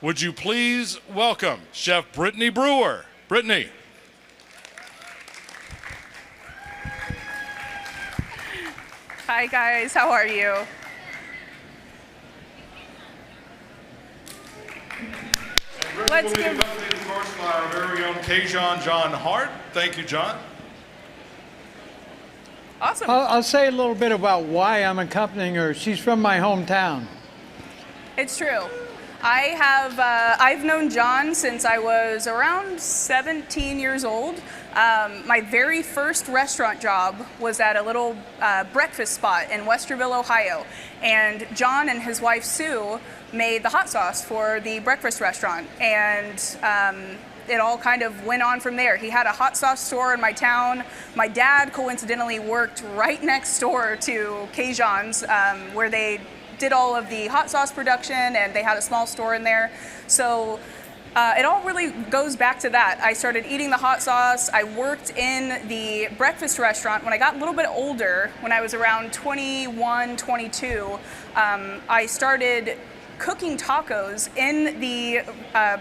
Would you please welcome Chef Brittany Brewer. Brittany. Hi guys, how are you? Let's give accompanied, of course, by our very own Cajun John Hart. Thank you, John. Awesome. I'll say a little bit about why I'm accompanying her. She's from my hometown. It's true. I've known John since I was around 17 years old. My very first restaurant job was at a little breakfast spot in Westerville, Ohio. And John and his wife Sue made the hot sauce for the breakfast restaurant. And it all kind of went on from there. He had a hot sauce store in my town. My dad coincidentally worked right next door to Cajun's, where they did all of the hot sauce production, and they had a small store in there. So it all really goes back to that. I started eating the hot sauce. I worked in the breakfast restaurant. When I got a little bit older, when I was around 21, 22, I started cooking tacos in the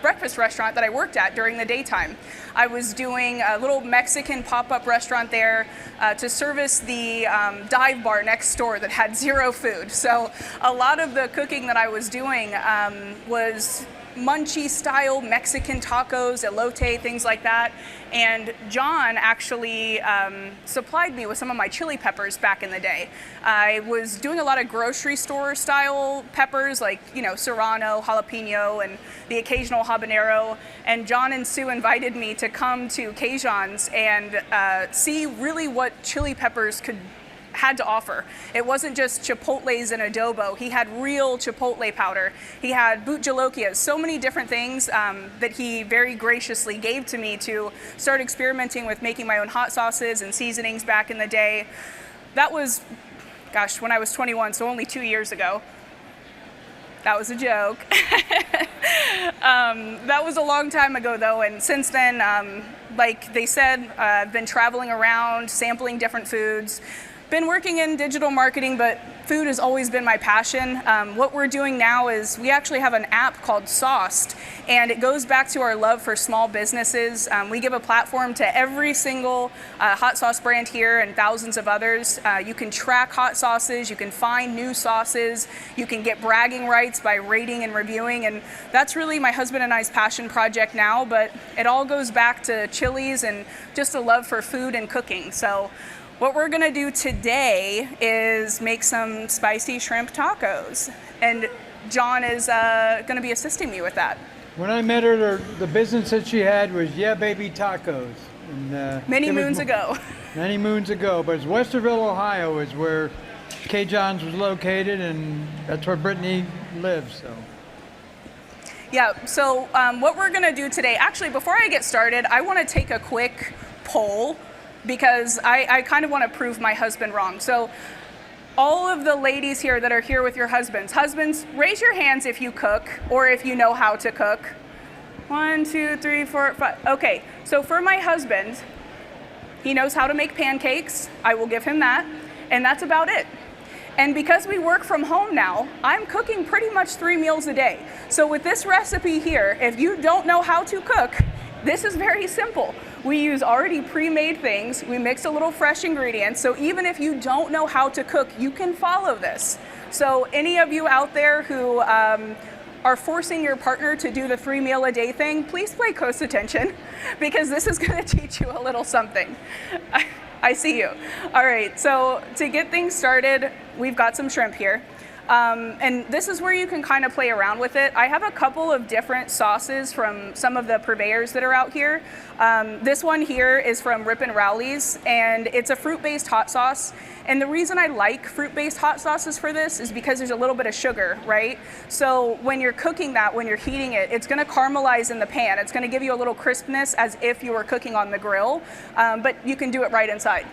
breakfast restaurant that I worked at during the daytime. I was doing a little Mexican pop-up restaurant there to service the dive bar next door that had zero food. So a lot of the cooking that I was doing was munchy style Mexican tacos, elote, things like that. And John actually supplied me with some of my chili peppers back in the day. I was doing a lot of grocery store style peppers, like, you know, serrano, jalapeno, and the occasional habanero. And John and Sue invited me to come to Cajun's and see really what chili peppers had to offer. It wasn't just chipotles and adobo. He had real chipotle powder. He had boot jalokias, so many different things that he very graciously gave to me to start experimenting with making my own hot sauces and seasonings back in the day. That was, gosh, when I was 21, so only 2 years ago. That was a joke. That was a long time ago though, and since then, like they said, I've been traveling around, sampling different foods. Been working in digital marketing, but food has always been my passion. What we're doing now is we actually have an app called Sauced, and it goes back to our love for small businesses. We give a platform to every single hot sauce brand here and thousands of others. You can track hot sauces, you can find new sauces, you can get bragging rights by rating and reviewing, and that's really my husband and I's passion project now, but it all goes back to Chili's and just a love for food and cooking. So what we're gonna do today is make some spicy shrimp tacos, and John is gonna be assisting me with that. When I met her, the business that she had was Yeah Baby Tacos. And, many moons ago. Many moons ago, but it's Westerville, Ohio is where Cajun's was located, and that's where Brittany lives, so. Yeah, so what we're gonna do today, actually before I get started, I wanna take a quick poll because I kind of want to prove my husband wrong. So all of the ladies here that are here with your husbands, raise your hands if you cook or if you know how to cook. 1, 2, 3, 4, 5. Okay, so for my husband, he knows how to make pancakes. I will give him that, and that's about it. And because we work from home now, I'm cooking pretty much 3 meals a day. So with this recipe here, if you don't know how to cook, this is very simple. We use already pre-made things. We mix a little fresh ingredients. So even if you don't know how to cook, you can follow this. So any of you out there who are forcing your partner to do the 3 meal a day thing, please pay close attention because this is gonna teach you a little something. I see you. All right, so to get things started, we've got some shrimp here. And this is where you can kind of play around with it. I have a couple of different sauces from some of the purveyors that are out here. This one here is from Rip and Rowley's, and it's a fruit-based hot sauce. And the reason I like fruit-based hot sauces for this is because there's a little bit of sugar, right? So when you're cooking that, when you're heating it, it's gonna caramelize in the pan. It's gonna give you a little crispness as if you were cooking on the grill, but you can do it right inside.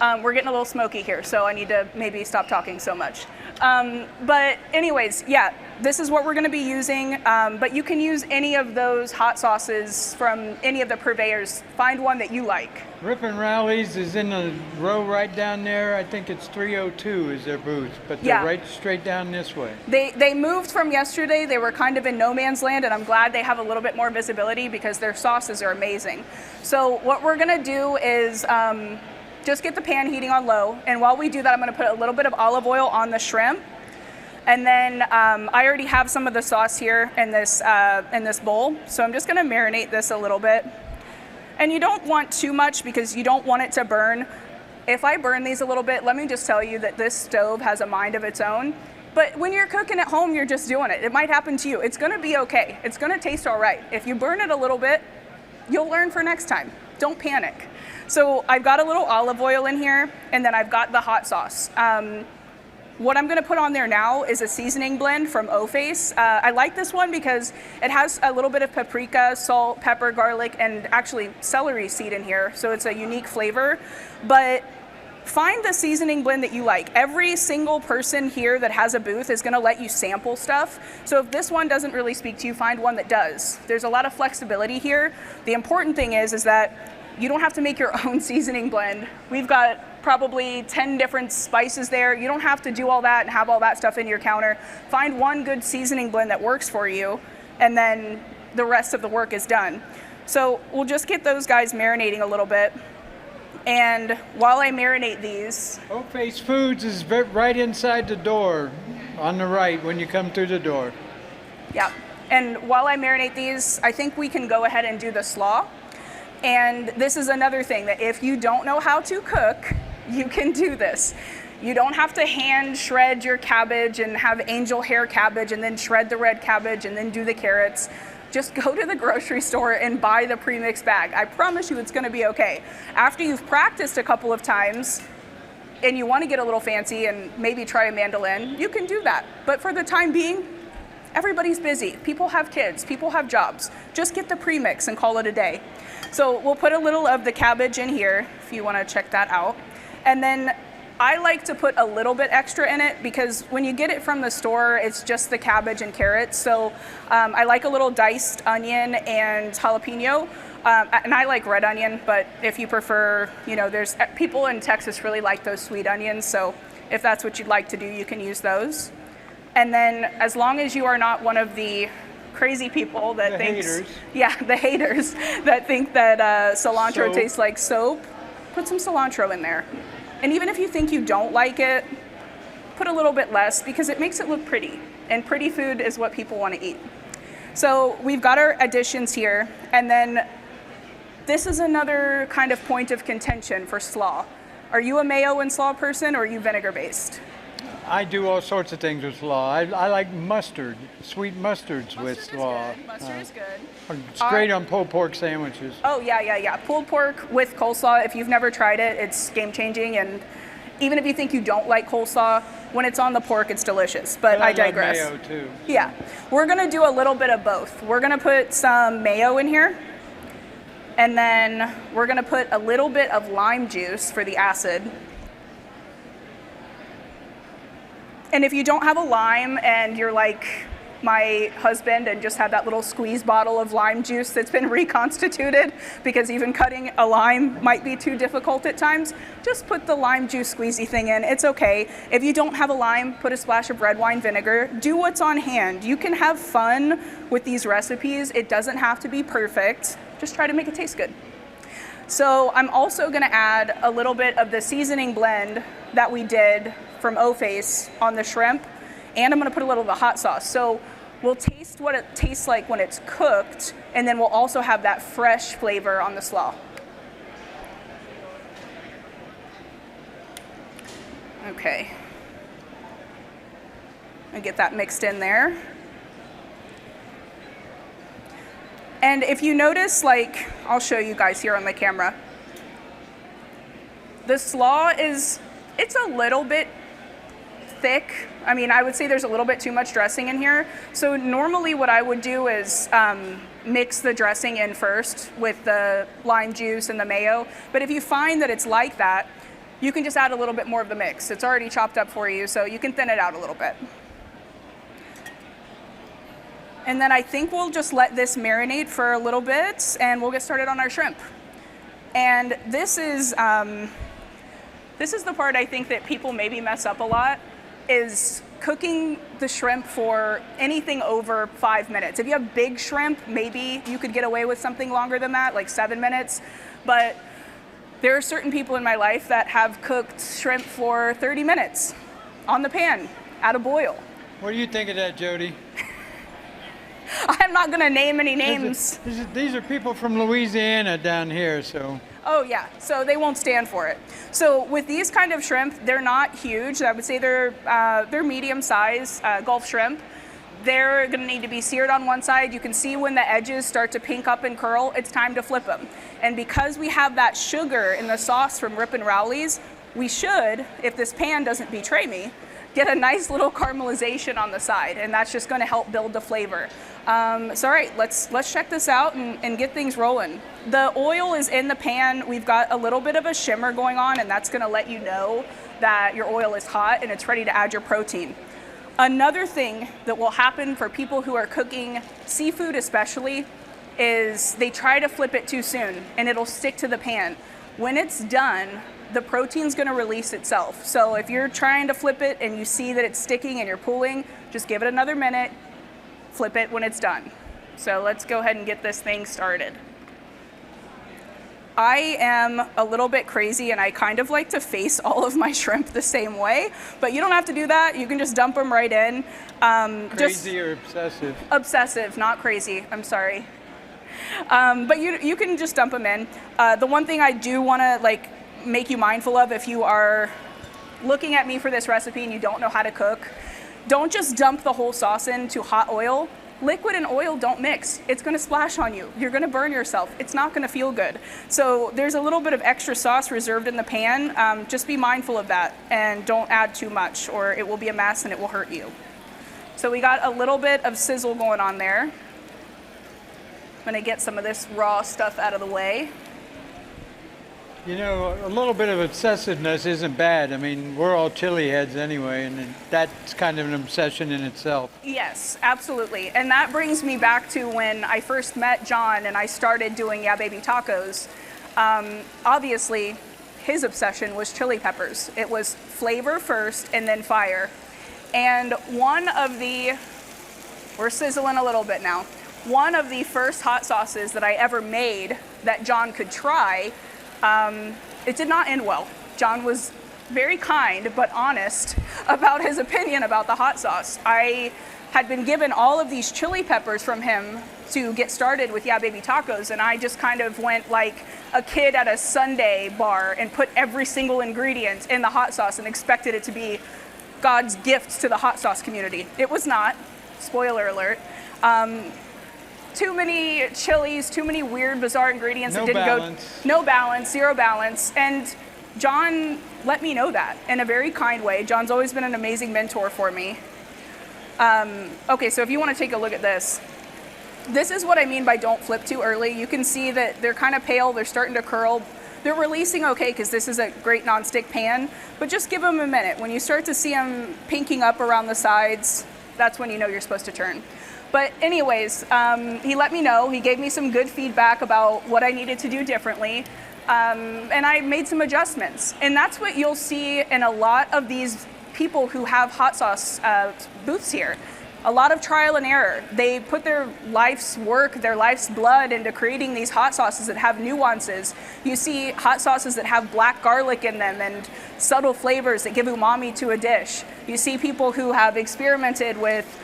We're getting a little smoky here, so I need to maybe stop talking so much. But anyways, yeah, this is what we're going to be using, but you can use any of those hot sauces from any of the purveyors. Find one that you like. Rip and Rallies is in a row right down there. I think it's 302 is their booth, but they're right straight down this way. They moved from yesterday. They were kind of in no man's land, and I'm glad they have a little bit more visibility because their sauces are amazing. So what we're going to do is just get the pan heating on low, and while we do that, I'm going to put a little bit of olive oil on the shrimp. And then I already have some of the sauce here in this bowl, so I'm just going to marinate this a little bit. And you don't want too much because you don't want it to burn. If I burn these a little bit, let me just tell you that this stove has a mind of its own. But when you're cooking at home, you're just doing it. It might happen to you. It's going to be okay. It's going to taste all right. If you burn it a little bit, you'll learn for next time. Don't panic. So I've got a little olive oil in here, and then I've got the hot sauce. What I'm going to put on there now is a seasoning blend from O-Face. I like this one because it has a little bit of paprika, salt, pepper, garlic, and actually celery seed in here, so it's a unique flavor. But find the seasoning blend that you like. Every single person here that has a booth is going to let you sample stuff. So if this one doesn't really speak to you, find one that does. There's a lot of flexibility here. The important thing is that you don't have to make your own seasoning blend. We've got probably 10 different spices there. You don't have to do all that and have all that stuff in your counter. Find one good seasoning blend that works for you, and then the rest of the work is done. So we'll just get those guys marinating a little bit. And while I marinate these... O-Face Foods is right inside the door, on the right when you come through the door. Yeah, and while I marinate these, I think we can go ahead and do the slaw. And this is another thing, that if you don't know how to cook, you can do this. You don't have to hand shred your cabbage and have angel hair cabbage and then shred the red cabbage and then do the carrots. Just go to the grocery store and buy the pre-mixed bag. I promise you it's going to be okay. After you've practiced a couple of times and you want to get a little fancy and maybe try a mandolin, you can do that. But for the time being, everybody's busy. People have kids, people have jobs. Just get the pre-mix and call it a day. So we'll put a little of the cabbage in here if you want to check that out. And then I like to put a little bit extra in it because when you get it from the store, it's just the cabbage and carrots. So I like a little diced onion and jalapeno. And I like red onion, but if you prefer, there's people in Texas really like those sweet onions. So if that's what you'd like to do, you can use those. And then as long as you are not one of the crazy people that the haters that think that cilantro tastes like soap, put some cilantro in there. And even if you think you don't like it, put a little bit less because it makes it look pretty. And pretty food is what people want to eat. So we've got our additions here. And then this is another kind of point of contention for slaw. Are you a mayo and slaw person, or are you vinegar based? I do all sorts of things with slaw. I like mustard, sweet mustards with slaw. Mustard is good. It's great on pulled pork sandwiches. Oh, yeah. Pulled pork with coleslaw, if you've never tried it, it's game-changing. And even if you think you don't like coleslaw, when it's on the pork, it's delicious. But I digress. Like mayo, too. Yeah. We're going to do a little bit of both. We're going to put some mayo in here. And then we're going to put a little bit of lime juice for the acid. And if you don't have a lime and you're like my husband and just have that little squeeze bottle of lime juice that's been reconstituted because even cutting a lime might be too difficult at times, just put the lime juice squeezy thing in. It's okay. If you don't have a lime, put a splash of red wine vinegar. Do what's on hand. You can have fun with these recipes. It doesn't have to be perfect. Just try to make it taste good. So I'm also going to add a little bit of the seasoning blend that we did from O-Face on the shrimp, and I'm going to put a little of the hot sauce. So we'll taste what it tastes like when it's cooked, and then we'll also have that fresh flavor on the slaw. Okay. And get that mixed in there. And if you notice, I'll show you guys here on the camera. The slaw it's a little bit thick. I mean, I would say there's a little bit too much dressing in here. So normally what I would do is mix the dressing in first with the lime juice and the mayo. But if you find that it's like that, you can just add a little bit more of the mix. It's already chopped up for you, so you can thin it out a little bit. And then I think we'll just let this marinate for a little bit, and we'll get started on our shrimp. And this is the part I think that people maybe mess up a lot, is cooking the shrimp for anything over 5 minutes. If you have big shrimp, maybe you could get away with something longer than that, like 7 minutes. But there are certain people in my life that have cooked shrimp for 30 minutes on the pan at a boil. What do you think of that, Jody? I'm not going to name any names. These are people from Louisiana down here, so. Oh yeah, so they won't stand for it. So with these kind of shrimp, they're not huge. I would say they're medium size Gulf shrimp. They're gonna need to be seared on one side. You can see when the edges start to pink up and curl, it's time to flip them. And because we have that sugar in the sauce from Rip and Rowley's, we should, if this pan doesn't betray me, get a nice little caramelization on the side, and that's just gonna help build the flavor. So all right, let's check this out and get things rolling. The oil is in the pan. We've got a little bit of a shimmer going on, and that's gonna let you know that your oil is hot and it's ready to add your protein. Another thing that will happen for people who are cooking seafood especially is they try to flip it too soon and it'll stick to the pan. When it's done, the protein's gonna release itself. So if you're trying to flip it and you see that it's sticking and you're pulling, just give it another minute, flip it when it's done. So let's go ahead and get this thing started. I am a little bit crazy and I kind of like to face all of my shrimp the same way, but you don't have to do that. You can just dump them right in. Crazy or obsessive? Obsessive, not crazy, I'm sorry. But you can just dump them in. The one thing I do wanna make you mindful of if you are looking at me for this recipe and you don't know how to cook, don't just dump the whole sauce into hot oil. Liquid and oil don't mix. It's gonna splash on you. You're gonna burn yourself. It's not gonna feel good. So there's a little bit of extra sauce reserved in the pan. Just be mindful of that and don't add too much or it will be a mess and it will hurt you. So we got a little bit of sizzle going on there. I'm gonna get some of this raw stuff out of the way. You know, a little bit of obsessiveness isn't bad. I mean, we're all chili heads anyway, and that's kind of an obsession in itself. Yes, absolutely. And that brings me back to when I first met John and I started doing Yeah Baby Tacos. Obviously, his obsession was chili peppers. It was flavor first and then fire. And we're sizzling a little bit now. One of the first hot sauces that I ever made that John could try, it did not end well. John was very kind but honest about his opinion about the hot sauce. I had been given all of these chili peppers from him to get started with Yeah Baby Tacos, and I just kind of went like a kid at a sundae bar and put every single ingredient in the hot sauce and expected it to be God's gift to the hot sauce community. It was not. Spoiler alert. Too many chilies, too many weird, bizarre ingredients that didn't go. No balance, zero balance. And John let me know that in a very kind way. John's always been an amazing mentor for me. Okay, so if you want to take a look at this, this is what I mean by don't flip too early. You can see that they're kind of pale, they're starting to curl. They're releasing okay because this is a great nonstick pan, but just give them a minute. When you start to see them pinking up around the sides, that's when you know you're supposed to turn. But anyways, he let me know. He gave me some good feedback about what I needed to do differently. And I made some adjustments. And that's what you'll see in a lot of these people who have hot sauce booths here. A lot of trial and error. They put their life's work, their life's blood into creating these hot sauces that have nuances. You see hot sauces that have black garlic in them and subtle flavors that give umami to a dish. You see people who have experimented with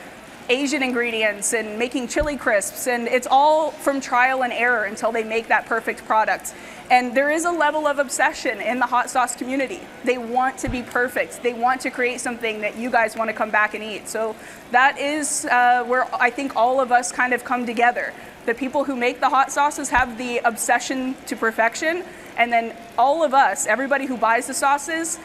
Asian ingredients and making chili crisps, and it's all from trial and error until they make that perfect product. And there is a level of obsession in the hot sauce community. They want to be perfect. They want to create something that you guys want to come back and eat. So that is where I think all of us kind of come together. The people who make the hot sauces have the obsession to perfection, and then all of us, everybody who buys the sauces,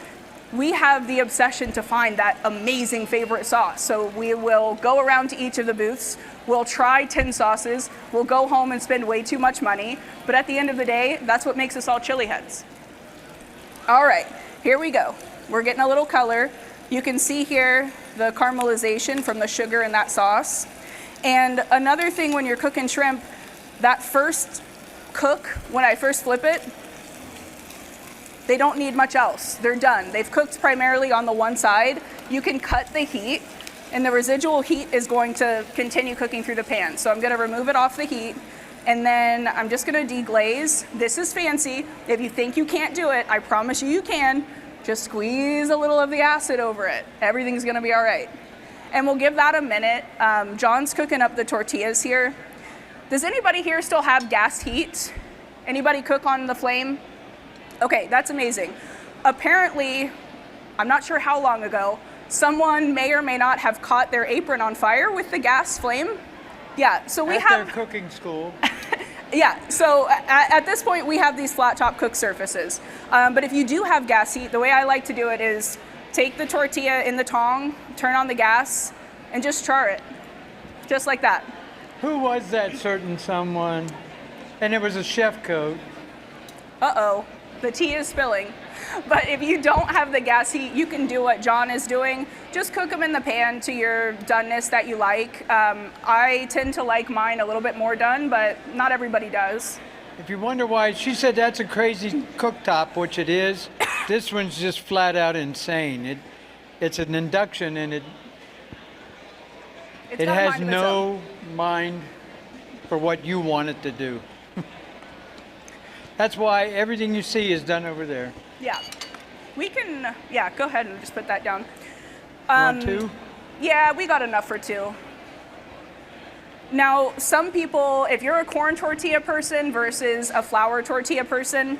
we have the obsession to find that amazing favorite sauce. So we will go around to each of the booths, we'll try 10 sauces, we'll go home and spend way too much money, but at the end of the day, that's what makes us all chili heads. All right, here we go. We're getting a little color. You can see here the caramelization from the sugar in that sauce. And another thing when you're cooking shrimp, that first cook, when I first flip it, they don't need much else. They're done. They've cooked primarily on the one side. You can cut the heat, and the residual heat is going to continue cooking through the pan. So I'm gonna remove it off the heat, and then I'm just gonna deglaze. This is fancy. If you think you can't do it, I promise you can. Just squeeze a little of the acid over it. Everything's gonna be all right. And we'll give that a minute. John's cooking up the tortillas here. Does anybody here still have gas heat? Anybody cook on the flame? Okay, that's amazing. Apparently, I'm not sure how long ago, someone may or may not have caught their apron on fire with the gas flame. Yeah, so we have... At their cooking school. Yeah, so at this point, we have these flat top cook surfaces. But if you do have gas heat, the way I like to do it is take the tortilla in the tong, turn on the gas, and just char it, just like that. Who was that certain someone? And it was a chef coat. Uh-oh, the tea is spilling. But if you don't have the gas heat, you can do what John is doing. Just cook them in the pan to your doneness that you like. I tend to like mine a little bit more done, but not everybody does. If you wonder why, she said that's a crazy cooktop, which it is. This one's just flat out insane. It's an induction, and it has no mind for what you want it to do. That's why everything you see is done over there. Yeah, we can, yeah, go ahead and just put that down. Want two? Yeah, we got enough for two. Now, some people, if you're a corn tortilla person versus a flour tortilla person,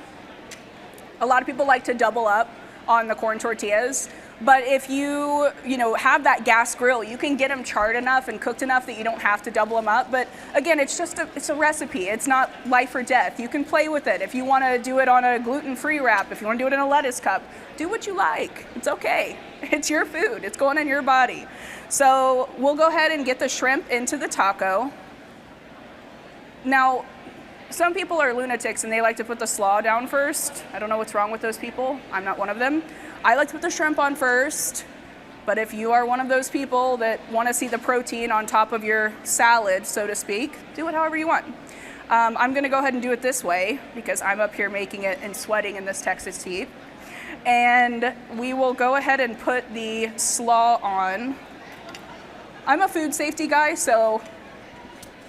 a lot of people like to double up on the corn tortillas. But if you have that gas grill, you can get them charred enough and cooked enough that you don't have to double them up. But again, it's a recipe. It's not life or death. You can play with it. If you want to do it on a gluten-free wrap, if you want to do it in a lettuce cup, do what you like. It's okay. It's your food. It's going in your body. So we'll go ahead and get the shrimp into the taco. Now, some people are lunatics and they like to put the slaw down first. I don't know what's wrong with those people. I'm not one of them. I like to put the shrimp on first, but if you are one of those people that want to see the protein on top of your salad, so to speak, do it however you want. I'm going to go ahead and do it this way because I'm up here making it and sweating in this Texas heat. And we will go ahead and put the slaw on. I'm a food safety guy, so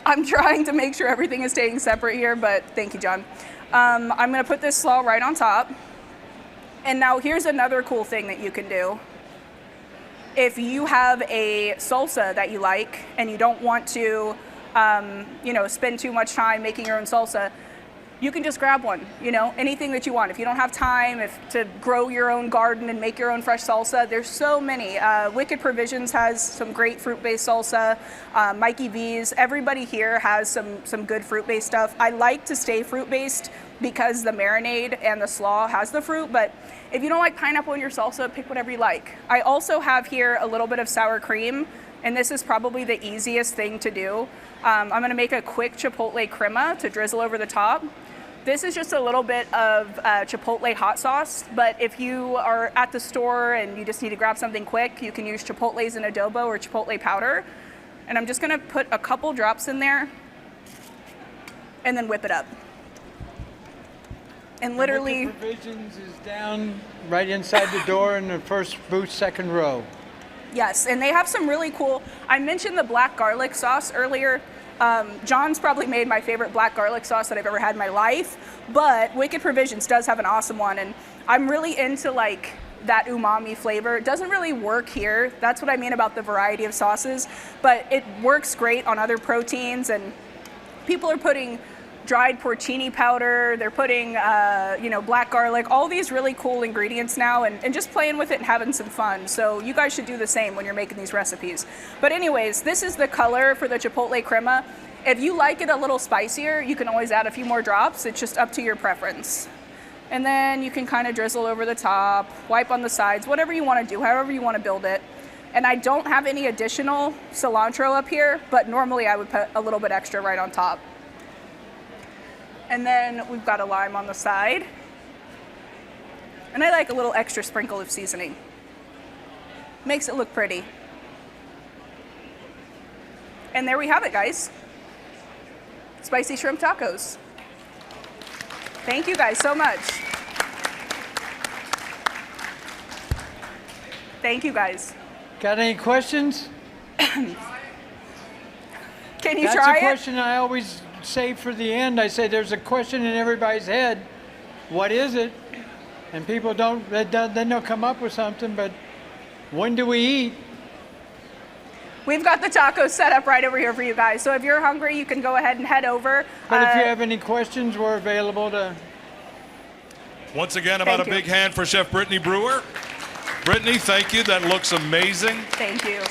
I'm trying to make sure everything is staying separate here, but thank you, John. I'm going to put this slaw right on top. And now here's another cool thing that you can do. If you have a salsa that you like and you don't want to, spend too much time making your own salsa, you can just grab one, anything that you want. If you don't have time to grow your own garden and make your own fresh salsa, there's so many. Wicked Provisions has some great fruit-based salsa. Mikey V's, everybody here has some good fruit-based stuff. I like to stay fruit-based because the marinade and the slaw has the fruit, but if you don't like pineapple in your salsa, pick whatever you like. I also have here a little bit of sour cream, and this is probably the easiest thing to do. I'm gonna make a quick chipotle crema to drizzle over the top. This is just a little bit of chipotle hot sauce, but if you are at the store and you just need to grab something quick, you can use chipotles in adobo or chipotle powder. And I'm just gonna put a couple drops in there and then whip it up. And literally... Wicked Provisions is down right inside the door in the first booth, second row. Yes, and they have some really cool, I mentioned the black garlic sauce earlier. John's probably made my favorite black garlic sauce that I've ever had in my life, but Wicked Provisions does have an awesome one, and I'm really into like that umami flavor. It doesn't really work here. That's what I mean about the variety of sauces, but it works great on other proteins, and people are putting dried porcini powder, they're putting black garlic, all these really cool ingredients now, and just playing with it and having some fun. So you guys should do the same when you're making these recipes. But anyways, this is the color for the chipotle crema. If you like it a little spicier, you can always add a few more drops. It's just up to your preference. And then you can kind of drizzle over the top, wipe on the sides, whatever you want to do, however you want to build it. And I don't have any additional cilantro up here, but normally I would put a little bit extra right on top. And then we've got a lime on the side. And I like a little extra sprinkle of seasoning. Makes it look pretty. And there we have it, guys. Spicy shrimp tacos. Thank you guys so much. Thank you guys. Got any questions? Can you That's try a question I always save for the end. I say there's a question in everybody's head. What is it? And people then they'll come up with something, but when do we eat? We've got the tacos set up right over here for you guys. So if you're hungry, you can go ahead and head over. But if you have any questions, we're available to. Once again, about a big hand for Chef Brittany Brewer. Brittany, thank you. That looks amazing. Thank you.